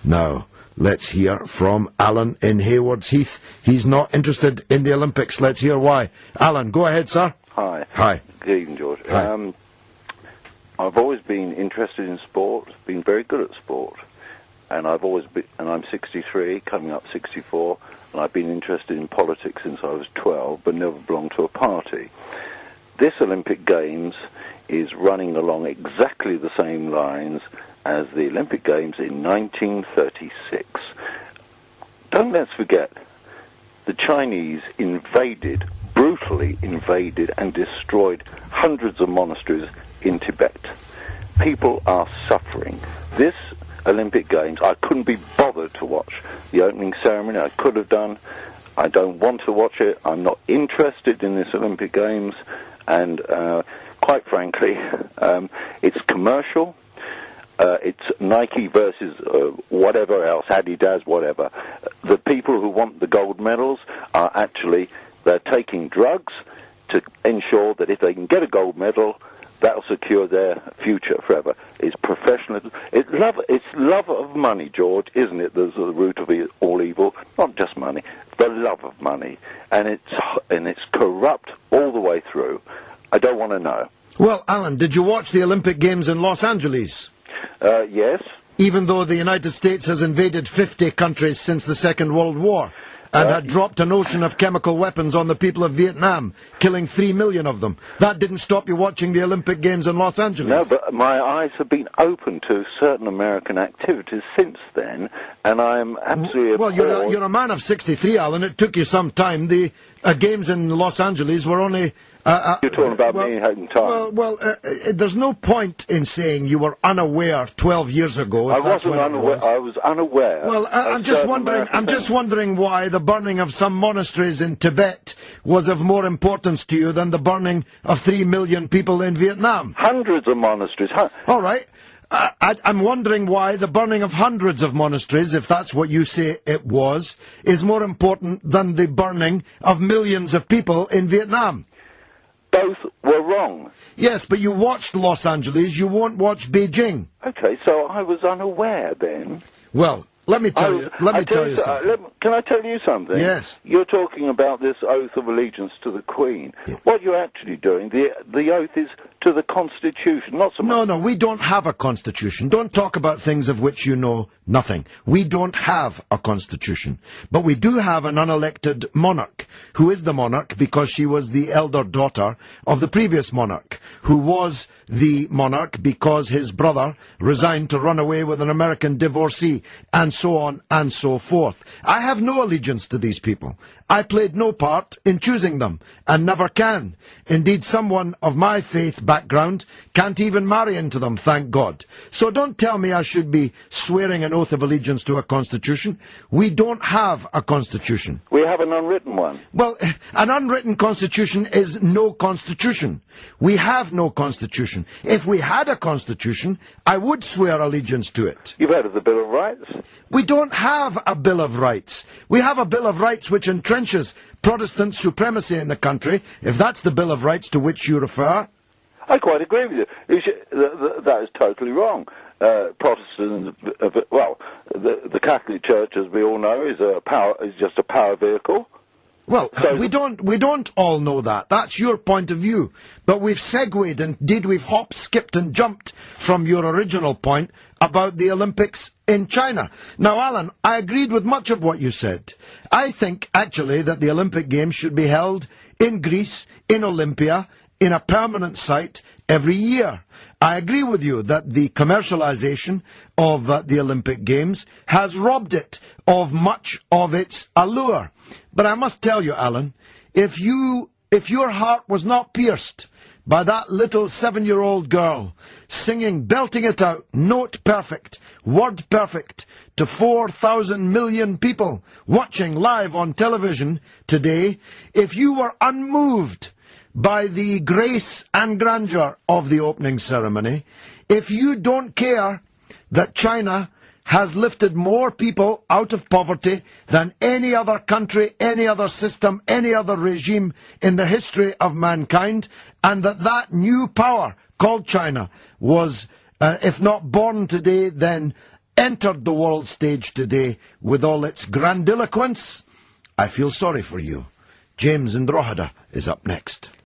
Now, let's hear from Alan in Haywards Heath. He's not interested in the Olympics. Let's hear why. Alan, go ahead, sir. Hi. Hi. Good evening, George. Hi. I've always been interested in sport, been very good at sport, and I'm 63, coming up 64, and I've been interested in politics since I was 12, but never belonged to a party. This Olympic Games is running along exactly the same lines as the Olympic Games in 1936. Don't let's forget, the Chinese brutally invaded and destroyed hundreds of monasteries in Tibet. People are suffering. This Olympic Games, I couldn't be bothered to watch the opening ceremony. I could have done. I don't want to watch it. I'm not interested in this Olympic Games. And quite frankly, it's commercial. It's Nike versus whatever else, Adidas, whatever. The people who want the gold medals are actually, they're taking drugs to ensure that if they can get a gold medal, that'll secure their future forever. It's professionalism. It's love of money, George, isn't it? There's the root of all evil. Not just money, the love of money, and it's corrupt all the way through. I don't want to know. Well, Alan, did you watch the Olympic Games in Los Angeles? Yes. Even though the United States has invaded 50 countries since the Second World War and had dropped an ocean of chemical weapons on the people of Vietnam, killing 3 million of them. That didn't stop you watching the Olympic Games in Los Angeles. No, but my eyes have been open to certain American activities since then, and I am absolutely appalled. Well, you're a man of 63, Alan. It took you some time. The Games in Los Angeles were only... You're talking about me having time. There's no point in saying you were unaware 12 years ago. I wasn't unaware. I was unaware. Well, I'm just wondering why the burning of some monasteries in Tibet was of more importance to you than the burning of 3 million people in Vietnam. Hundreds of monasteries. All right. I'm wondering why the burning of hundreds of monasteries, if that's what you say it was, is more important than the burning of millions of people in Vietnam. Both were wrong. Yes, but you watched Los Angeles, you won't watch Beijing. Okay, so I was unaware then. Well, let me tell you something. Can I tell you something? Yes. You're talking about this oath of allegiance to the Queen. Yeah. What you're actually doing, the oath is to the Constitution, not so much... No, we don't have a Constitution. Don't talk about things of which you know nothing. We don't have a Constitution. But we do have an unelected monarch, who is the monarch because she was the elder daughter of the previous monarch, who was the monarch because his brother resigned to run away with an American divorcee, and so on and so forth. I have no allegiance to these people. I played no part in choosing them, and never can. Indeed, someone of my faith background can't even marry into them, thank God. So don't tell me I should be swearing an oath of allegiance to a constitution. We don't have a constitution. We have an unwritten one. Well, an unwritten constitution is no constitution. We have no constitution. If we had a constitution, I would swear allegiance to it. You've heard of the Bill of Rights? We don't have a Bill of Rights. We have a Bill of Rights which entrenches Protestant supremacy in the country, if that's the Bill of Rights to which you refer. I quite agree with you. That is totally wrong. Protestants, the Catholic Church, as we all know, is just a power vehicle. Well, we don't all know that. That's your point of view. But we've segued, and indeed we've hopped, skipped and jumped from your original point about the Olympics in China. Now, Alan, I agreed with much of what you said. I think, actually, that the Olympic Games should be held in Greece, in Olympia, in a permanent site every year. I agree with you that the commercialization of the Olympic Games has robbed it of much of its allure. But I must tell you, Alan, if your heart was not pierced by that little 7-year-old girl singing, belting it out, note perfect, word perfect, to 4,000 million people watching live on television today, if you were unmoved by the grace and grandeur of the opening ceremony, if you don't care that China has lifted more people out of poverty than any other country, any other system, any other regime in the history of mankind, and that new power called China was, if not born today, then entered the world stage today with all its grandiloquence, I feel sorry for you. James in Drogheda is up next.